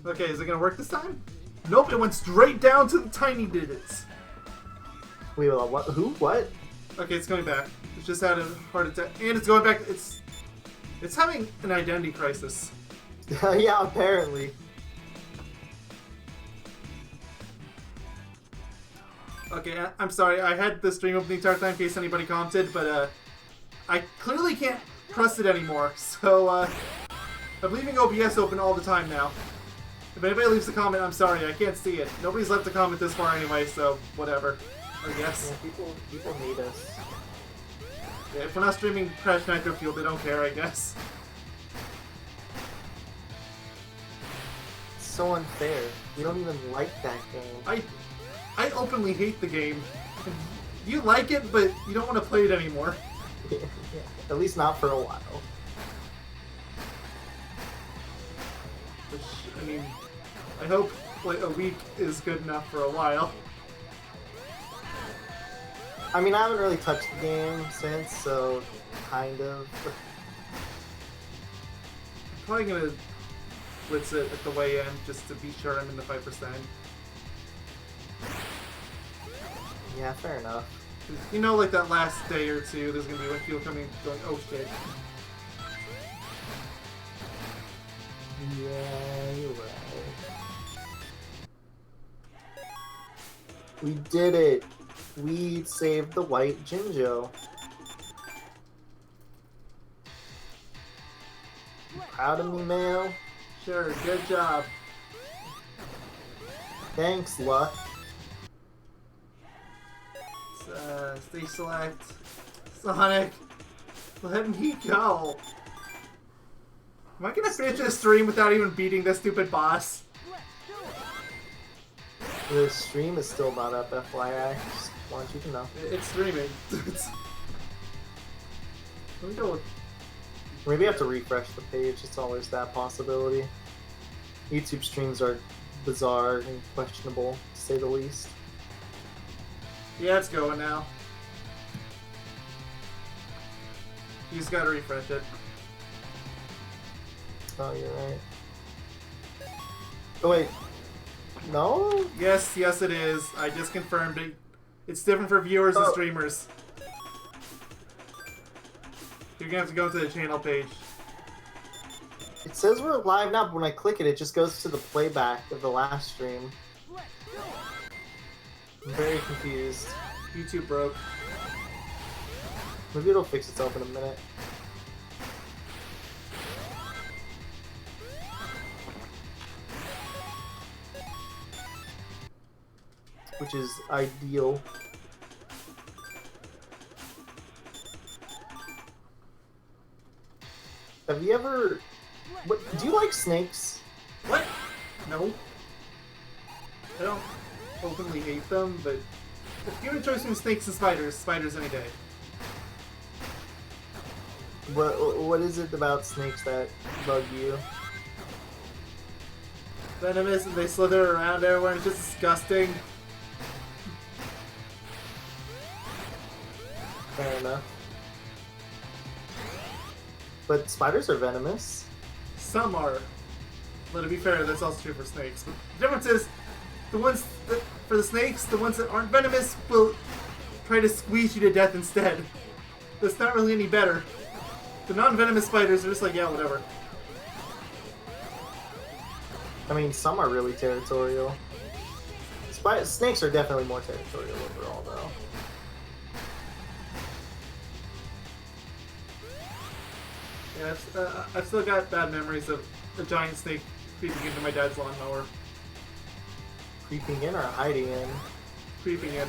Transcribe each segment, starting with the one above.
Okay, is it gonna work this time? Nope, it went straight down to the tiny digits. Wait, what? Who? What? Okay, it's going back. It's just had a heart attack, and it's going back. It's having an identity crisis. Yeah, apparently. Okay, I'm sorry. I had the stream open the entire time in case anybody commented, but I clearly can't trust it anymore. So I'm leaving OBS open all the time now. If anybody leaves a comment, I'm sorry, I can't see it. Nobody's left a comment this far anyway, so whatever. I guess. Yeah, people hate us. Yeah, if we're not streaming Crash Nitro Fuel, they don't care, I guess. It's so unfair. We don't even like that game. I openly hate the game. You like it, but you don't want to play it anymore. Yeah, at least not for a while. Which, I mean, I hope like a week is good enough for a while. I mean, I haven't really touched the game since, so kind of. I'm probably gonna blitz it at the way in just to be sure I'm in the 5%. Yeah, fair enough. You know, like that last day or two, there's gonna be like people coming going, oh shit. Yeah, you're right. We did it! We saved the white Jinjo. Proud of me, Mayo? Sure, good job. Thanks, Luck. Stage select. Sonic, let me go. Am I gonna finish this stream without even beating this stupid boss? The stream is still not up, FYI. Just want you to know. It's streaming. Let me go with... Maybe I have to refresh the page. It's always that possibility. YouTube streams are bizarre and questionable, to say the least. Yeah, it's going now. You just gotta refresh it. Oh, you're right. Oh, wait. No? Yes, yes it is. I just confirmed it. It's different for viewers and streamers. You're gonna have to go to the channel page. It says we're live now, but when I click it, it just goes to the playback of the last stream. I'm very confused. YouTube broke. Maybe it'll fix itself in a minute. Which is ideal. Have you ever... What, do you like snakes? What? No. I don't openly hate them, but if given a choice between snakes and spiders, spiders any day. What is it about snakes that bug you? Venomous and they slither around everywhere and it's just disgusting. Fair enough. But spiders are venomous. Some are. But to be fair, that's also true for snakes. But the difference is, the ones that, for the snakes, the ones that aren't venomous will try to squeeze you to death instead. That's not really any better. The non-venomous spiders are just like, yeah, whatever. I mean, some are really territorial. Snakes are definitely more territorial overall, though. Yeah, I've still got bad memories of a giant snake creeping into my dad's lawnmower. Creeping in or hiding in? Creeping in.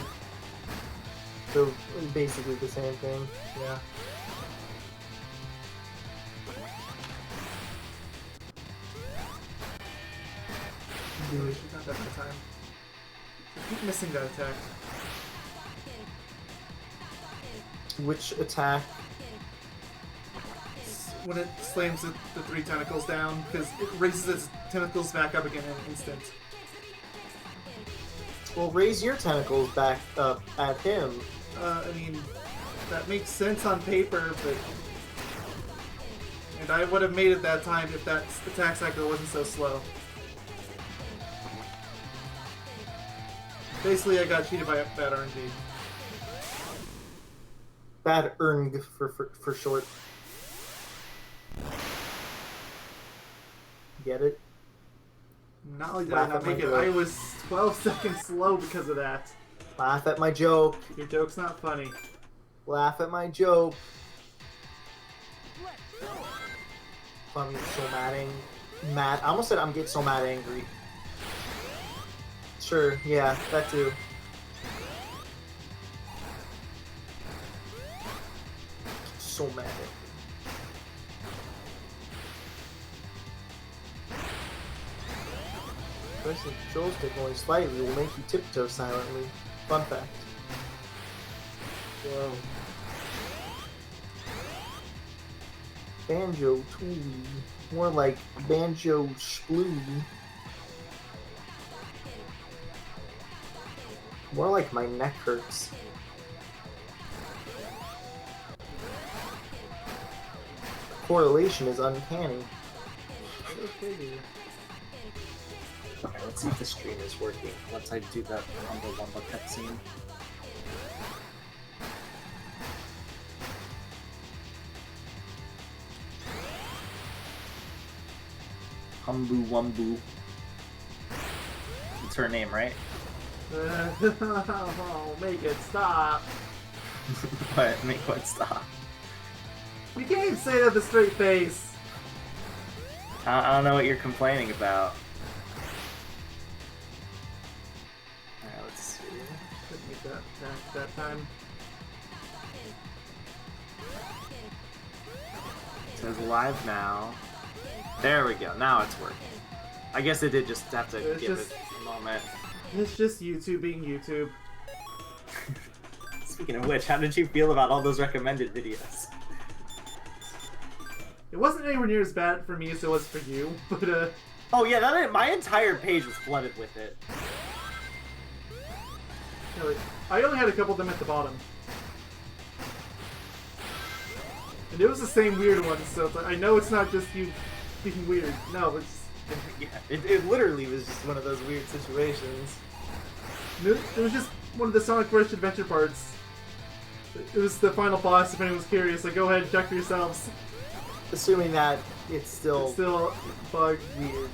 So, basically the same thing. Yeah. Not that much time. I keep missing that attack. Which attack? When it slams the three tentacles down, because it raises its tentacles back up again in an instant. Well, raise your tentacles back up at him. I mean, that makes sense on paper, but And I would have made it that time if that attack cycle wasn't so slow. Basically, I got cheated by a bad RNG. Bad erng for short. Get it? Not only did I not make it, I was 12 seconds slow because of that. Laugh at my joke. Your joke's not funny. Laugh at my joke. I'm getting so mad. I almost said I'm getting so mad angry. Sure, yeah, that too. So mad angry. Pressing the control stick only slightly will make you tiptoe silently. Fun fact. Whoa. Banjo Toolie. More like Banjo Splooey. More like my neck hurts. Correlation is uncanny. Okay, dude. Okay, let's see if the stream is working once I do that Humble Wumba cutscene. Humbu Wumbu. It's her name, right? Oh, make it stop. What? Make what stop? You can't even say that with a straight face. I don't know what you're complaining about. Alright, let's see. Couldn't make that attack that time. It says live now. There we go. Now it's working. I guess it did just have to give it a moment. It's just YouTube being YouTube. Speaking of which, how did you feel about all those recommended videos? It wasn't anywhere near as bad for me as it was for you, but Oh yeah, my entire page was flooded with it. I only had a couple of them at the bottom. And it was the same weird ones, so it's like, I know it's not just you being weird. No, it's... Yeah, it literally was just one of those weird situations. It was just one of the Sonic Rush Adventure parts. It was the final boss, if anyone's curious. Like, go ahead, check for yourselves. Assuming that it's still bugged. Weird.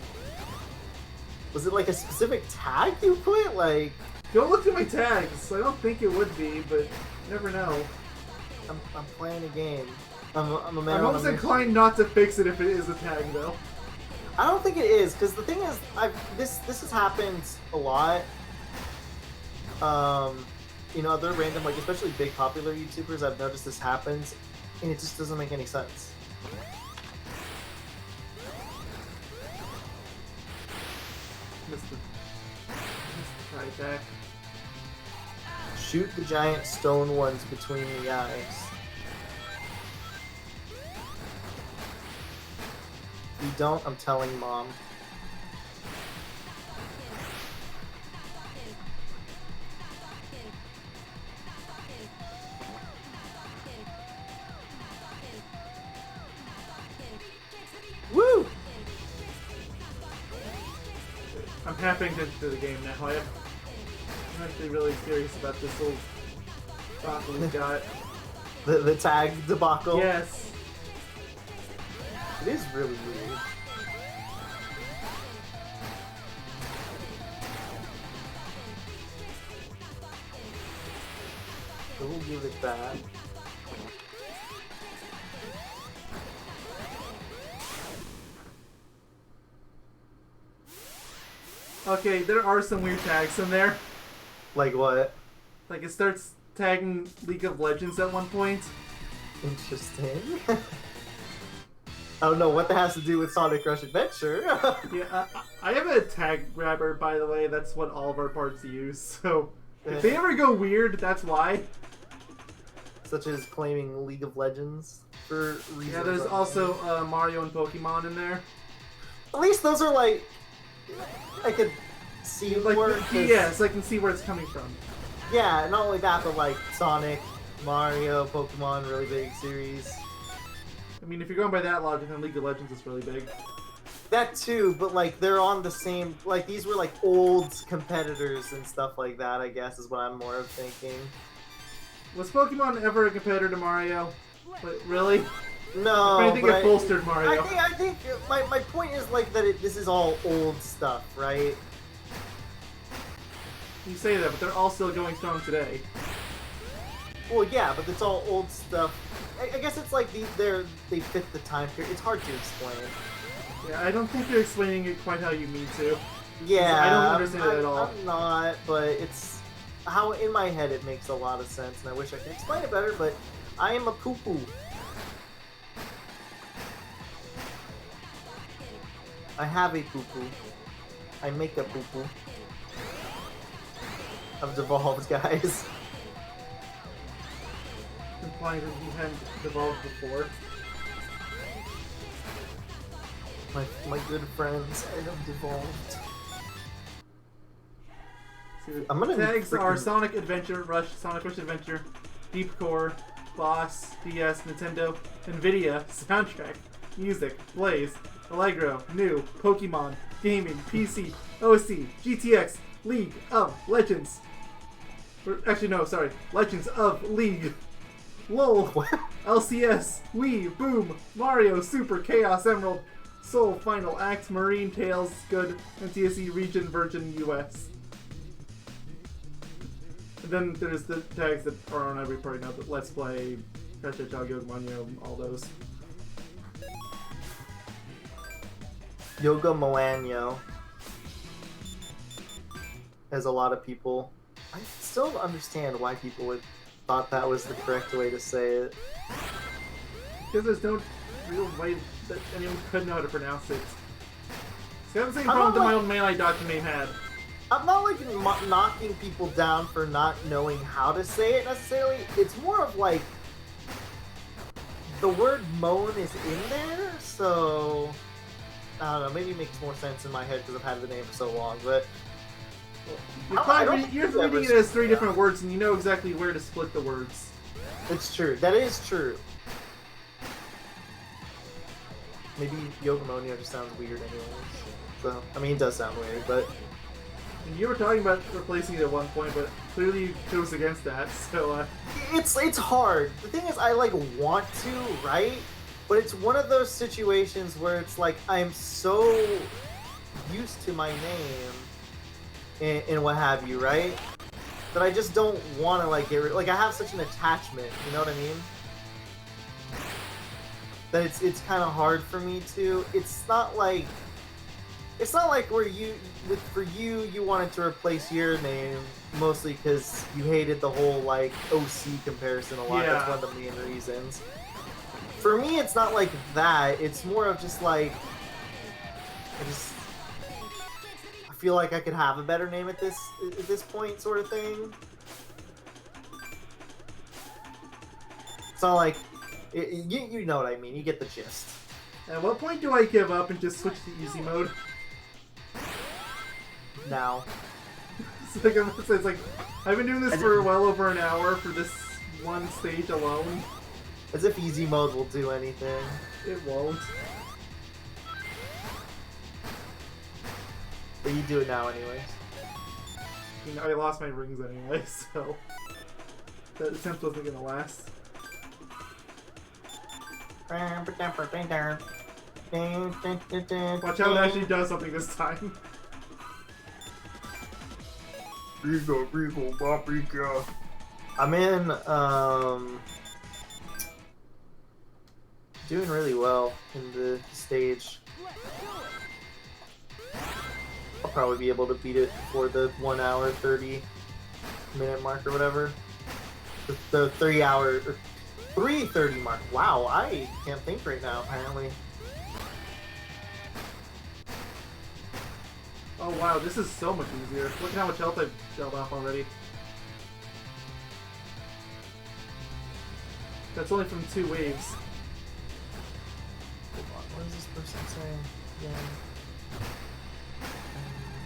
Was it like a specific tag you put? Like... Don't look through my tags. I don't think it would be, but you never know. I'm playing a game. I'm a man. I'm almost inclined not to fix it if it is a tag, though. I don't think it is, because the thing is, this has happened a lot. You know, other random, like especially big popular YouTubers, I've noticed this happens, and it just doesn't make any sense. Missed the try attack. Shoot the giant stone ones between the eyes. If you don't, I'm telling Mom. Woo! I'm half attention to the game now. I'm actually really curious about this little debacle we got. The tag debacle? Yes. It is really weird. So we'll give it that. Okay, there are some weird tags in there. Like what? Like it starts tagging League of Legends at one point. Interesting. I don't know what that has to do with Sonic Rush Adventure. Yeah, I have a tag grabber, by the way. That's what all of our parts use. So if they ever go weird, that's why. Such as claiming League of Legends for reasons. Yeah, there's also Mario and Pokemon in there. At least those are like I could see Like, where. yes, I can see where it's coming from. Yeah, not only that, but like Sonic, Mario, Pokemon, really big series. I mean, if you're going by that logic, then League of Legends is really big. That too, but like they're on the same. Like these were like old competitors and stuff like that. I guess is what I'm more of thinking. Was Pokemon ever a competitor to Mario? Wait, really? No, I think but it bolstered Mario. I think my point is like that this is all old stuff, right? You say that, but they're all still going strong today. Well, yeah, but it's all old stuff. I guess it's like they fit the time period. It's hard to explain. Yeah, I don't think you're explaining it quite how you mean to. Yeah, I don't understand it at all. I'm not, but it's how in my head it makes a lot of sense, and I wish I could explain it better. But I am a poo-poo. I have a poo-poo. I make a poo-poo. I've devolved, guys. Implying that you hadn't evolved before. My good friends, I have devolved. See, the I'm gonna tags are freaking- Sonic Adventure, Rush, Sonic Rush Adventure, Deep Core, Boss, DS, Nintendo, Nvidia, Soundtrack, Music, Blaze, Allegro, New, Pokemon, Gaming, PC, OC, GTX, League of Legends. Actually, no, sorry. Legends of League. LOL. What? LCS. Wii. Boom. Mario. Super. Chaos Emerald. Soul. Final Act. Marine. Tales. Good. NTSC. Region. Virgin. US. And then there's the tags that are on every party now. But Let's Play. Crash Hedgehog. Yogamania. All those. Yoga Moanyo. As a lot of people. I still don't understand why people would thought that was the correct way to say it. Because there's no real way that anyone could know how to pronounce it. See, I have the same I'm problem that not my like- old man document name had. I'm not like knocking people down for not knowing how to say it necessarily. It's more of like the word moan is in there, so I don't know. Maybe it makes more sense in my head because I've had the name for so long. But You're reading it as three different words, and you know exactly where to split the words. it's true. That is true. Maybe Yogamonio just sounds weird anyways. So, I mean, it does sound weird, but And you were talking about replacing it at one point, but clearly you chose against that. So, it's hard. The thing is, I like want to, right? But it's one of those situations where it's like I'm so used to my name and what have you, right? That I just don't want to like get rid. Like I have such an attachment, you know what I mean? That it's kind of hard for me to. It's not like where for you wanted to replace your name mostly because you hated the whole like OC comparison a lot. Yeah. That's one of the main reasons. For me, it's not like that. It's more of just like I feel like I could have a better name at this point, sort of thing. It's not like you know what I mean. You get the gist. at what point do I give up and just switch to easy mode? Now, It's like I've been doing this for well over an hour for this one stage alone. as if easy mode will do anything. It won't. But you do it now anyways. You know, I lost my rings anyway, so that attempt wasn't gonna last. Watch how it actually does something this time. I'm in doing really well in the stage. I'll probably be able to beat it before the 1 hour 30-minute mark or whatever. The 3 hour or 3:30 mark. Wow, I can't think right now apparently. Oh wow, this is so much easier. Look at how much health I've shelled off already. That's only from 2 waves. Hold on, what is this person saying? Yeah.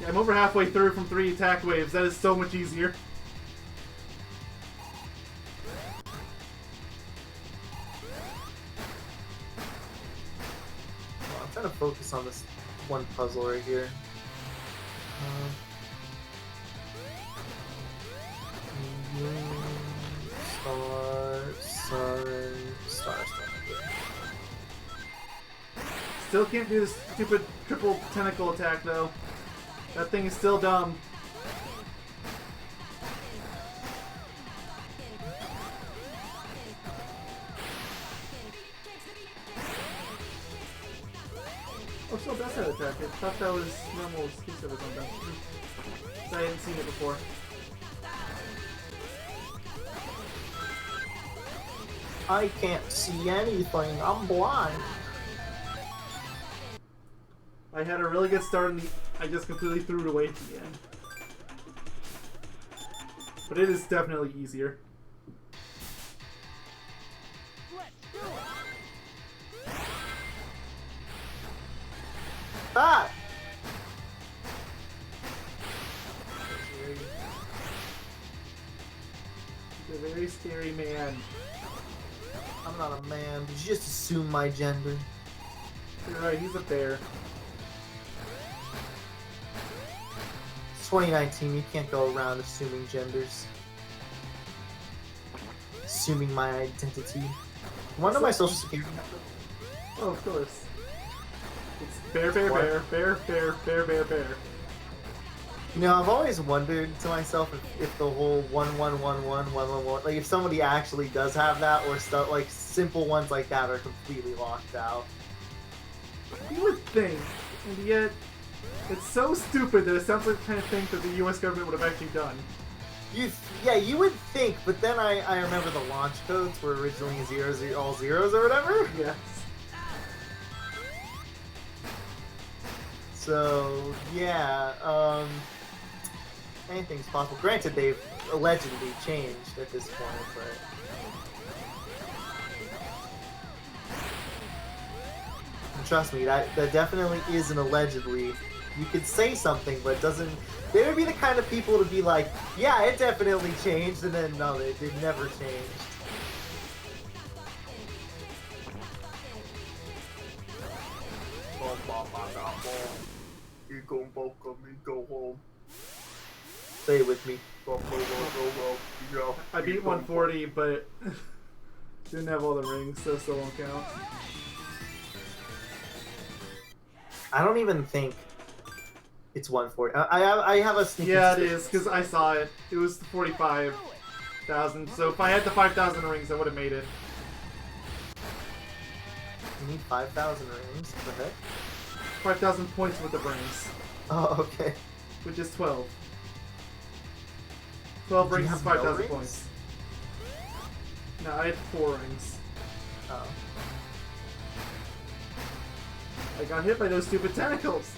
Yeah, I'm over halfway through from 3 attack waves. That is so much easier. focus on this one puzzle right here. Star. Still can't do this stupid triple tentacle attack though. That thing is still dumb. Oh, still does that attack. I thought that was normal exclusive or something. I hadn't seen it before. I can't see anything. I'm blind. I had a really good start and I just completely threw it away at the end. But it is definitely easier. Ah! He's a very scary man. I'm not a man. Did you just assume my gender? You're right, he's a bear. It's 2019. You can't go around assuming genders. Assuming my identity. Wonder my social security number. Oh, of course. It's bear, bear, What? bear, bear, bear, bear, bear, bear. You know, I've always wondered to myself if the whole 111111, like if somebody actually does have that, or stuff like simple ones like that are completely locked out. You would think, and yet it's so stupid that it sounds like the kind of thing that the U.S. government would have actually done. Yeah, you would think, but then I remember the launch codes were originally all zeros or whatever. Yes. So yeah, anything's possible. Granted, they've allegedly changed at this point, but and trust me, that definitely is an allegedly. You could say something, but it doesn't. They would be the kind of people to be like, yeah, it definitely changed, and then no, they never changed. You go home. Say it with me. I beat 140, but didn't have all the rings, so still won't count. I don't even think it's 140. I have a sneaky Yeah, it suspicion. is, because I saw it. It was 45,000, so if I had the 5,000 rings, I would have made it. You need 5,000 rings? What the heck? 5,000 points with the rings, Oh, okay. which is 12. 12 Do you rings is have no 5,000 rings? points. No, I had 4 rings. Oh. I got hit by those stupid tentacles.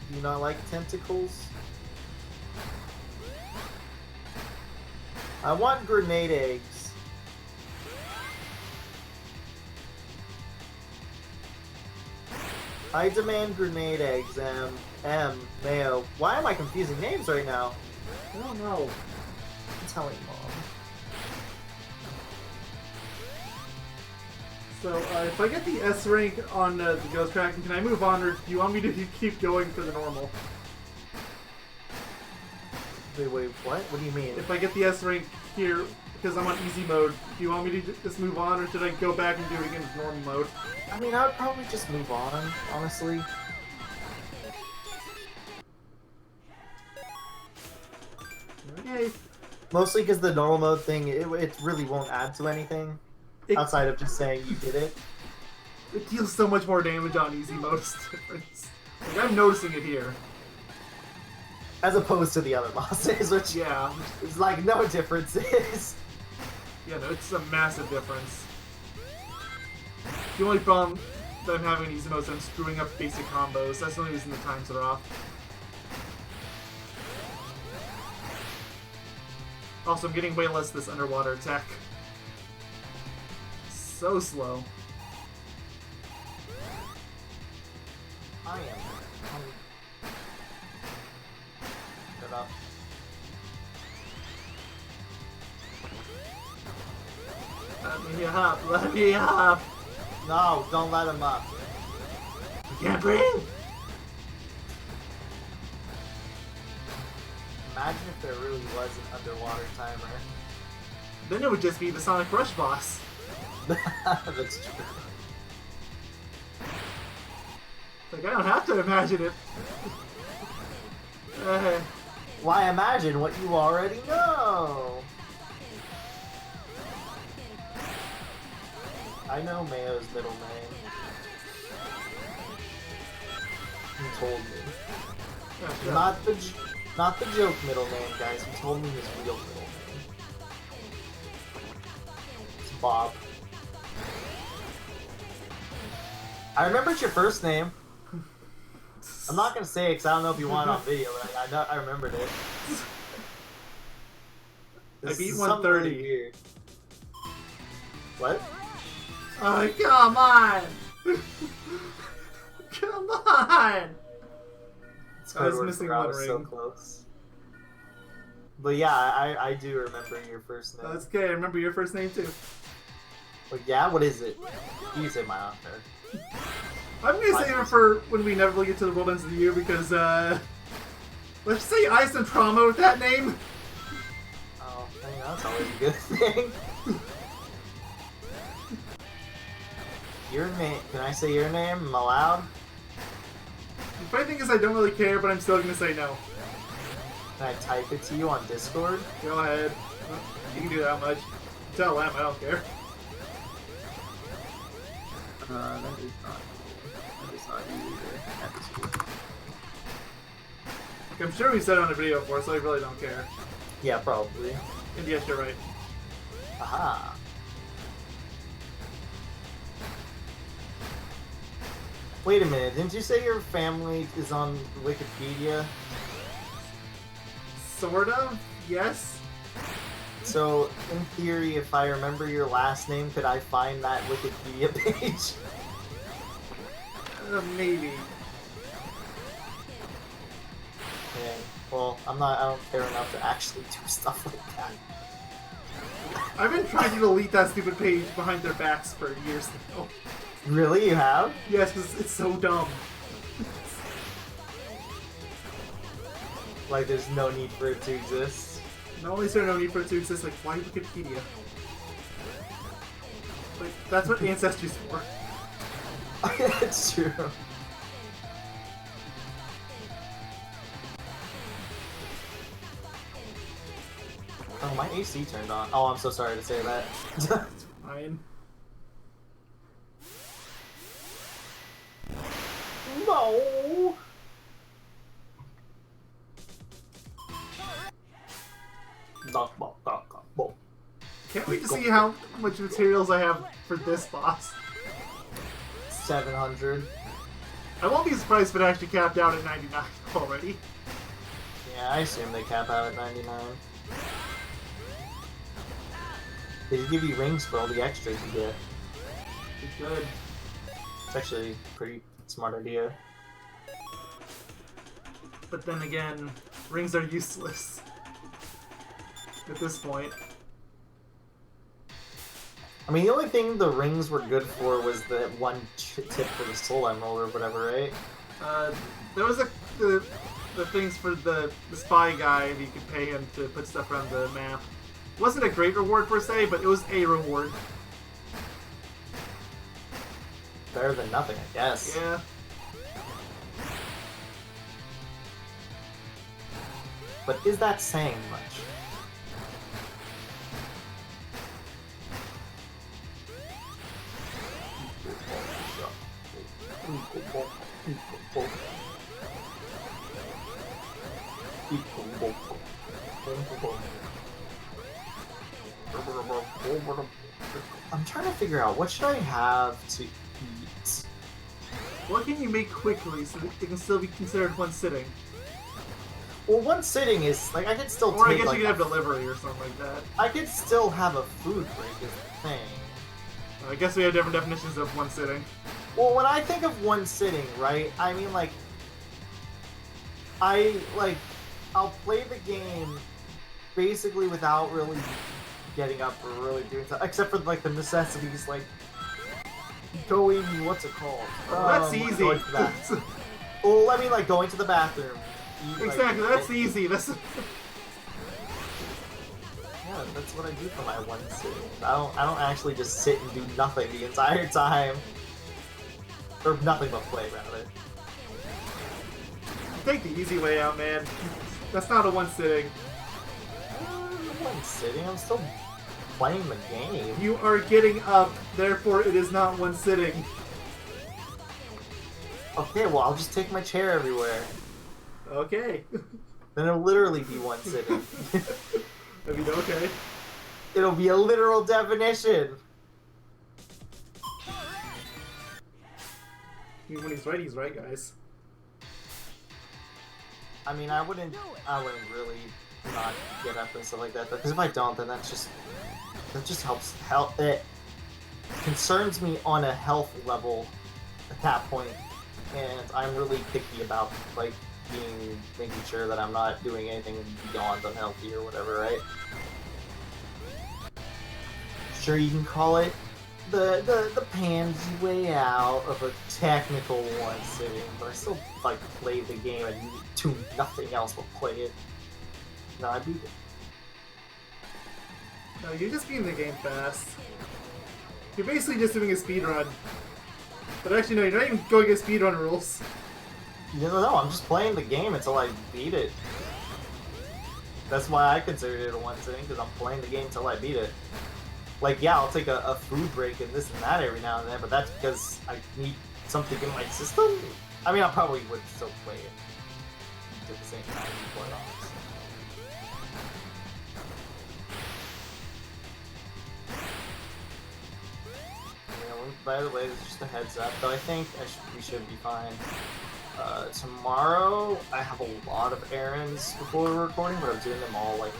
Do you not like tentacles? I want grenade eggs. I demand grenade eggs, Mayo. Why am I confusing names right now? I don't know. I'm telling Mom. So, if I get the S rank on the Ghost Kraken, can I move on, or do you want me to keep going for the normal? Wait, what? What do you mean? If I get the S rank here, because I'm on easy mode, do you want me to just move on, or should I go back and do it again as normal mode? I mean, I would probably just move on, honestly. Okay. Mostly because the normal mode thing, it really won't add to anything. Outside of just saying you did it. It deals so much more damage on easy mode. It's different. Like, I'm noticing it here. As opposed to the other bosses, which Yeah. is like no differences. Yeah, no, it's a massive difference. The only problem that I'm having in easy mode is I'm screwing up basic combos. That's the only reason the times are off. Also, I'm getting way less this underwater attack. So slow. I am. Shut up. Let me up, let me up! No, don't let him up. You can't breathe! Imagine if there really was an underwater timer. Then it would just be the Sonic Rush boss. That's true. Like, I don't have to imagine it. Why imagine what you already know? I know Mayo's middle name. He told me. Not the joke middle name, guys. He told me his real middle name. It's Bob. I remembered your first name. I'm not gonna say it because I don't know if you want it on video, but I remembered it. I beat is 130. something really weird. What? Oh, come on! Come on! I was missing one ring. So close. But yeah, I do remember your first name. That's okay, I remember your first name too. But yeah, what is it? You say my author. I'm gonna save it for when we inevitably get to the World Ends of the Year because, let's say Ice and Trauma with that name. Oh, I mean, that's always a good thing. Your name, can I say your name? Am I allowed? The funny thing is I don't really care, but I'm still gonna say no. Can I type it to you on Discord? Go ahead. You can do that much. Tell them, I don't care. That is not cool. That is not you either. That's cool. I'm sure we said it on a video before, so I really don't care. Yeah, probably. And yes, you're right. Aha. Wait a minute, didn't you say your family is on Wikipedia? Sort of, yes. So, in theory, if I remember your last name, could I find that Wikipedia page? Maybe. Okay. Well, I don't care enough to actually do stuff like that. I've been trying to delete that stupid page behind their backs for years now. Really, you have? Yes, because it's so dumb. Like, there's no need for it to exist. Not only is there no need for it to exist, like, why Wikipedia? Like, that's what Ancestry's for. It's true. Oh, my AC turned on. Oh, I'm so sorry to say that. It's fine. No! Can't wait to see how much materials I have for this boss. 700. I won't be surprised if it actually capped out at 99 already. Yeah, I assume they cap out at 99. They just give you rings for all the extras you get. It's good. It's actually a pretty smart idea. But then again, rings are useless. At this point. I mean, the only thing the rings were good for was the one tip for the Soul Emerald or whatever, right? There was the things for the spy guy, and you could pay him to put stuff around the map. It wasn't a great reward per se, but it was a reward. Better than nothing, I guess. Yeah. But is that saying much? I'm trying to figure out what should I have to eat. What can you make quickly so that it can still be considered one sitting? Well, one sitting is like I could still Or take I guess like you could have delivery or something like that. I could still have a food break is the thing. I guess we have different definitions of one sitting. Well, when I think of one sitting, right, I mean like I'll play the game basically without really getting up or really doing stuff, except for like the necessities like going, what's it called? That's easy. Going to the bathroom. Well, I mean, like, going to the bathroom. Exactly, that's easy. That's... Yeah, that's what I do for my one sitting. I don't actually just sit and do nothing the entire time. Or nothing but play, rather. Take the easy way out, man. That's not a one sitting. One sitting, I'm still playing the game. You are getting up, therefore it is not one sitting. Okay, well, I'll just take my chair everywhere. Okay. Then it'll literally be one sitting. I mean, okay. It'll be a literal definition. I mean, when he's right, guys. I mean, I wouldn't really not get up and stuff like that, because if I don't, then that just helps. It concerns me on a health level at that point, and I'm really picky about like making sure that I'm not doing anything beyond unhealthy or whatever, right? Sure, you can call it the pansy way out of a technical one sitting, but I still like play the game and do nothing else but play it. No, I beat it. No, you're just beating the game fast. You're basically just doing a speedrun. But actually, no, you're not even going against speedrun rules. No, I'm just playing the game until I beat it. That's why I consider it a one sitting, because I'm playing the game until I beat it. Like, yeah, I'll take a food break and this and that every now and then, but that's because I need something in my system. I mean, I probably would still play it at the same time, quite honest. By the way, this is just a heads up, though I think we should be fine. Tomorrow, I have a lot of errands before we're recording, but I'm doing them all, like,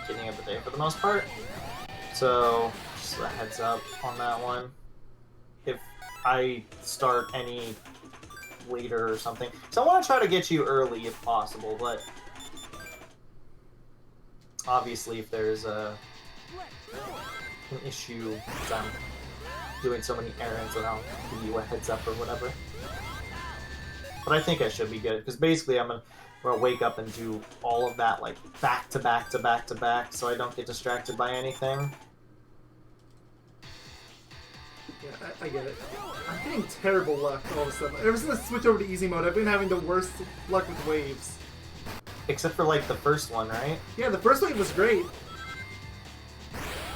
beginning of the day for the most part. So, just a heads up on that one. If I start any later or something. So I want to try to get you early if possible, but obviously if there's an issue, because I'm doing so many errands, and I'll give you a heads up or whatever. But I think I should be good, because basically I'm gonna wake up and do all of that like back to back to back to back, so I don't get distracted by anything. Yeah, I get it. I'm getting terrible luck all of a sudden. Ever since I switched over to easy mode, I've been having the worst luck with waves. Except for like the first one, right? Yeah, the first wave was great.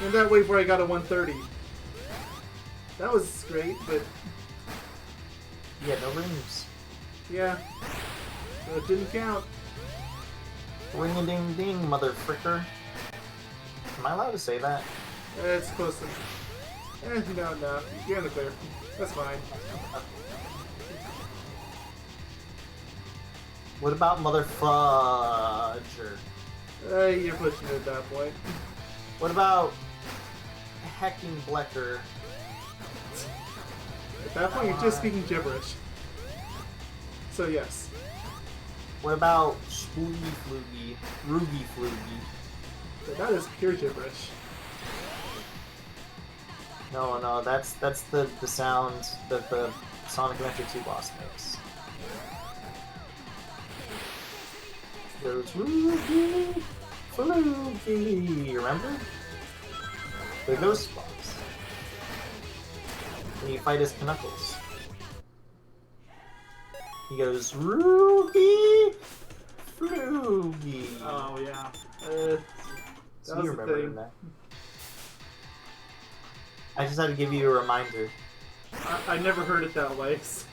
And that wave where I got a 130. That was great, but... Yeah, no rings. Yeah. So it didn't count. Ring-a-ding-ding, mother fricker. Am I allowed to say that? It's close to... no. You're in the clear. That's fine. What about mother fudger? You're pushing it at that point. What about hecking blecker? At that point, you're just speaking gibberish. So yes. What about spoogie floogie, roogie floogie? So that is pure gibberish. No, that's the sound that the Sonic Adventure 2 boss makes. Goes roogie floogie, remember? The ghost boss. When you fight his Knuckles. He goes, Roogie Floogie. Oh, yeah. So you remember that. I just had to give you a reminder. I never heard it that way, so...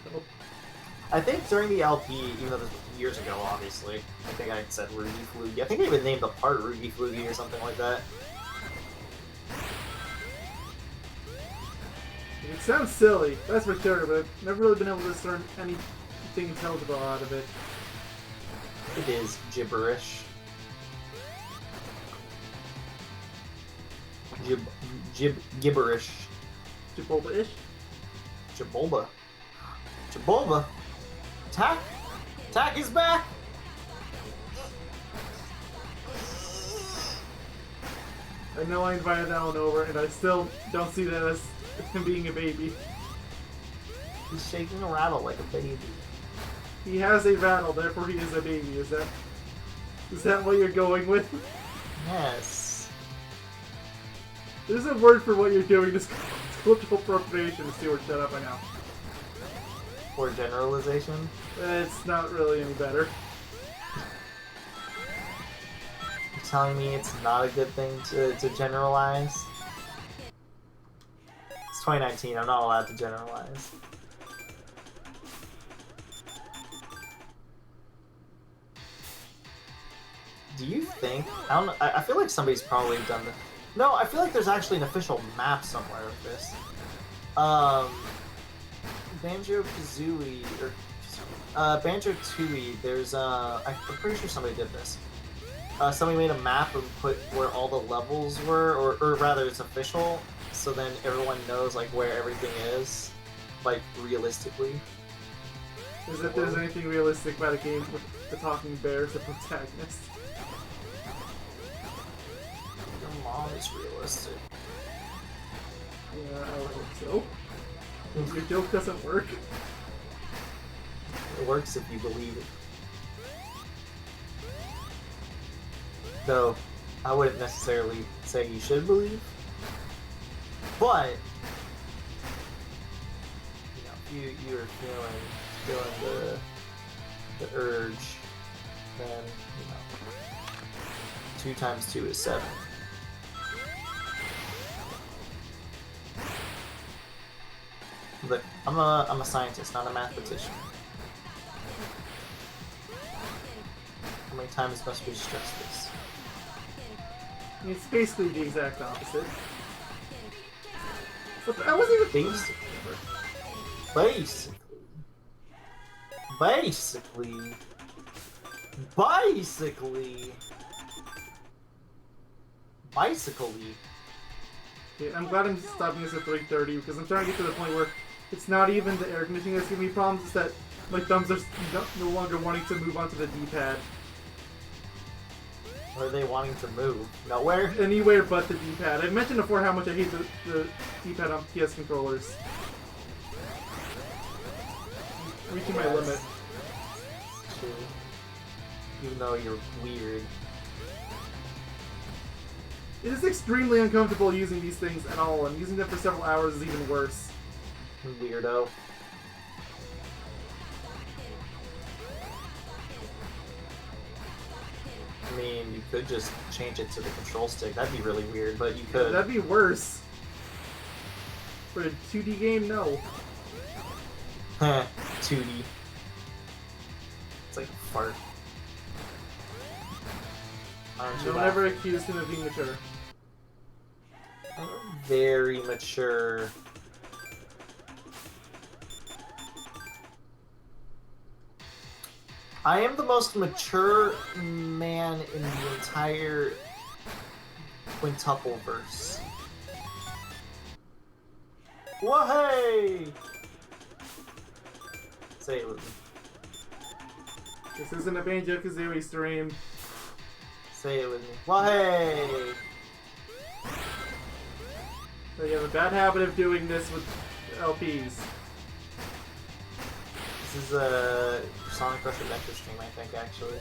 I think during the LP, even though this was years ago, obviously, I think I said Roogie Floogie. I think I even named the part Roogie Floogie or something like that. It sounds silly, that's for sure, but I've never really been able to discern anything intelligible out of it. It is gibberish. Gibberish. Jibulba-ish? Jabulba. Jabulba. Tack! Tack is back! I know I invited that one over, and I still don't see that as him being a baby. He's shaking a rattle like a baby. He has a rattle, therefore he is a baby. Is that what you're going with? Yes. There's a word for what you're doing. This cultural appropriation is too shut up. I know. Or generalization. It's not really any better. You're telling me it's not a good thing to generalize? It's 2019. I'm not allowed to generalize. Do you think? I don't know. I feel like somebody's probably done this. No, I feel like there's actually an official map somewhere of this. Banjo-Kazooie, or Banjo-Tooie, there's I'm pretty sure somebody did this. Somebody made a map and put where all the levels were, or rather it's official, so then everyone knows like where everything is, like realistically. As if there's anything realistic about a game with the talking bear as the protagonist. Your mom is realistic. Yeah, I would hope so. Your joke doesn't work. It works if you believe it. Though, I wouldn't necessarily say you should believe. But, you know, you're feeling the urge, then, 2 times 2 is 7. Look, I'm a scientist, not a mathematician. How many times must we stress this? It's basically the exact opposite. But I wasn't even... Basically. Okay, I'm glad I'm stopping this at 3:30 because I'm trying to get to the point where it's not even the air conditioning that's giving me problems, it's that my thumbs are no longer wanting to move onto the D-pad. Where are they wanting to move? Nowhere? Anywhere but the D-pad. I've mentioned before how much I hate the D-pad on PS controllers. Reaching my limit. True. Even though you're weird. It is extremely uncomfortable using these things at all, and using them for several hours is even worse. Weirdo. I mean, you could just change it to the control stick. That'd be really weird, but you could. That'd be worse. For a 2D game, no. 2D. It's like a fart. Don't ever accuse him of being mature. Very mature. I am the most mature man in the entire quintuple verse. Whoa-hey! Say it with me. This isn't a Banjo-Kazooie stream. Say it with me. Whoa-hey! So you have a bad habit of doing this with LPs. This is a Sonic Rush Adventure stream, I think, actually.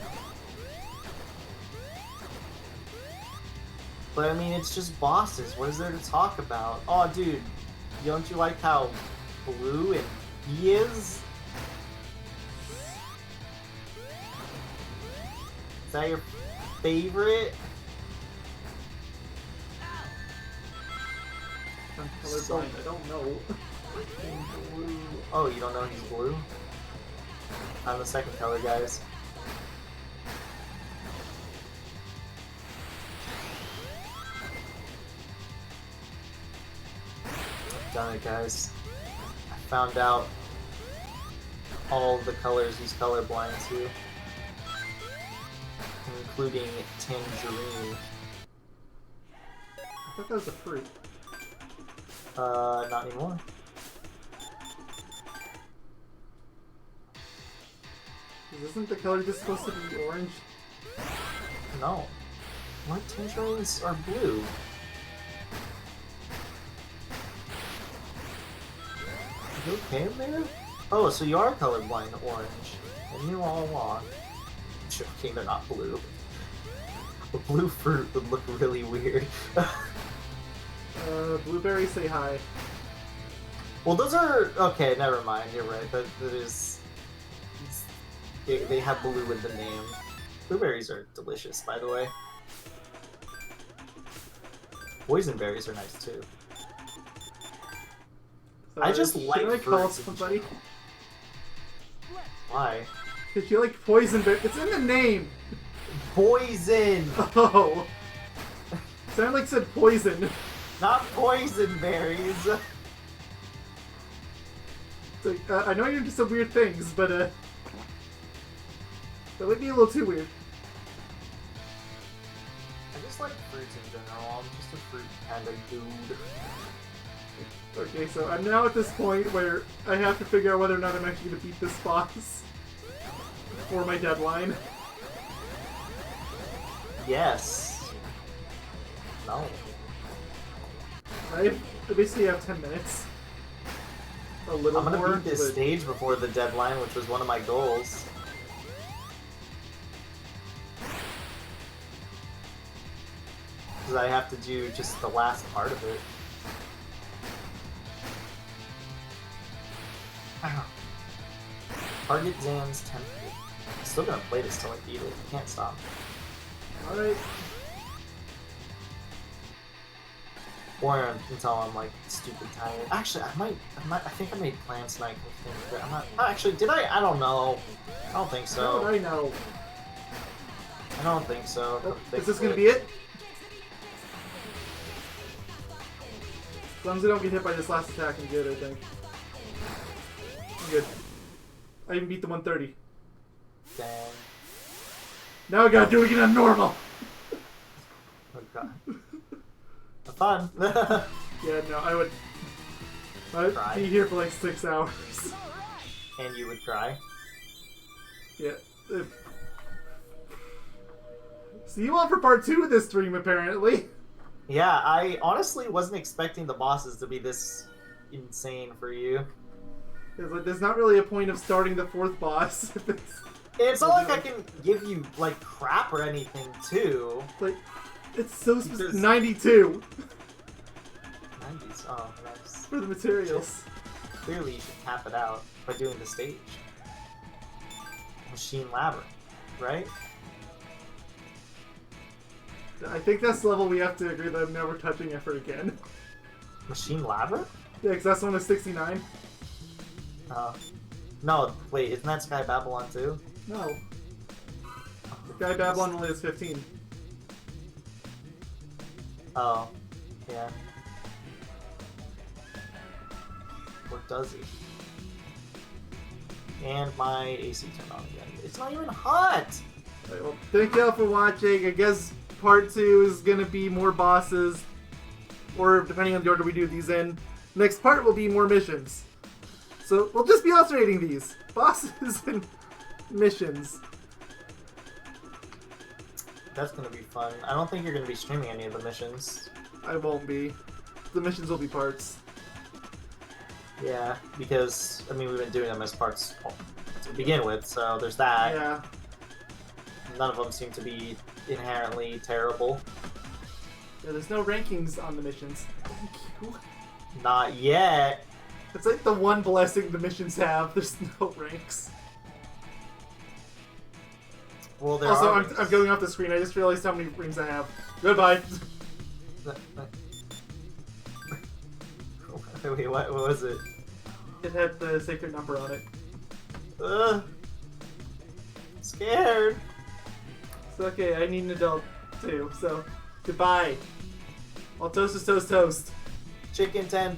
But I mean, it's just bosses. What is there to talk about? Oh, dude, don't you like how blue and he is? Is that your favorite? I'm colorblind, I don't know. Blue. Oh, you don't know he's blue? I'm the second color, guys. I've done it, guys. I found out all the colors he's colorblind to, including tangerine. I thought that was a fruit. Not anymore. Isn't the color just supposed to be orange? No. What tangerines are blue? Are you okay in there? Oh, so you are colorblind orange. I knew all along. Okay, they're not blue. A blue fruit would look really weird. Blueberries say hi. Well, those are... Okay, never mind. You're right. That is... They have blue in the name. Blueberries are delicious, by the way. Boysenberries are nice, too. I just like Should I call fruits in somebody? general. Why? Did you like poison berry? It's in the name! Poison! Oh! Sounded like said poison. Not boysenberries! It's like, I know you're into some weird things, but that might be a little too weird. I just like fruits in general. I'm just a fruit kind of dude. Okay, so I'm now at this point where I have to figure out whether or not I'm actually going to beat this boss before my deadline. Yes. No. I basically have 10 minutes. A little I'm gonna more. beat this but... stage before the deadline, which was one of my goals. Because I have to do just the last part of it. Ow. Target Zan's temple. I'm still gonna play this till I beat it. I can't stop. Alright. Or until I'm like stupid tired. Actually, I think I made plans tonight. But I'm not. Actually, did I? I don't know. I don't think so. How would I know? I don't think so. Oh, is this gonna be it? As long as I don't get hit by this last attack, I'm good, I think. I'm good. I even beat the 130. Dang. Now I gotta do it again on normal! Oh god. Have fun. Yeah, no, I'd Cry. be here for like 6 hours. And you would cry. Yeah. See you on for part 2 of this stream, apparently. Yeah, I honestly wasn't expecting the bosses to be this insane for you. It's like, there's not really a point of starting the 4th boss. It's not like I can give you, like, crap or anything, too. Like, it's so specific. Because- 92 90s. Oh, nice. for the materials. Clearly you should tap it out by doing the stage. Machine Labyrinth, right? I think that's the level we have to agree that I'm never touching ever again. Machine Labyrinth? Yeah, because that's one of 69. No, wait, isn't that Sky Babylon too? No. Guy Babylon only has 15. Oh, yeah. Or does he? And my AC turned on again. It's not even hot! Alright, well, thank y'all for watching. I guess part 2 is gonna be more bosses, or depending on the order we do these in. Next part will be more missions. So we'll just be alternating these. Bosses and missions. That's gonna be fun. I don't think you're gonna be streaming any of the missions. I won't be. The missions will be parts. Yeah, because, I mean, we've been doing them as parts to begin with, so there's that. Yeah. None of them seem to be inherently terrible. Yeah, there's no rankings on the missions. Thank you. Not yet. It's like the one blessing the missions have. There's no ranks. Well, there Also, are. I'm going off the screen. I just realized how many rings I have. Goodbye. Wait, what was it? It had the sacred number on it. Ugh. Scared. So, okay, I need an adult too. So, goodbye. All toast is toast toast. Chicken tender.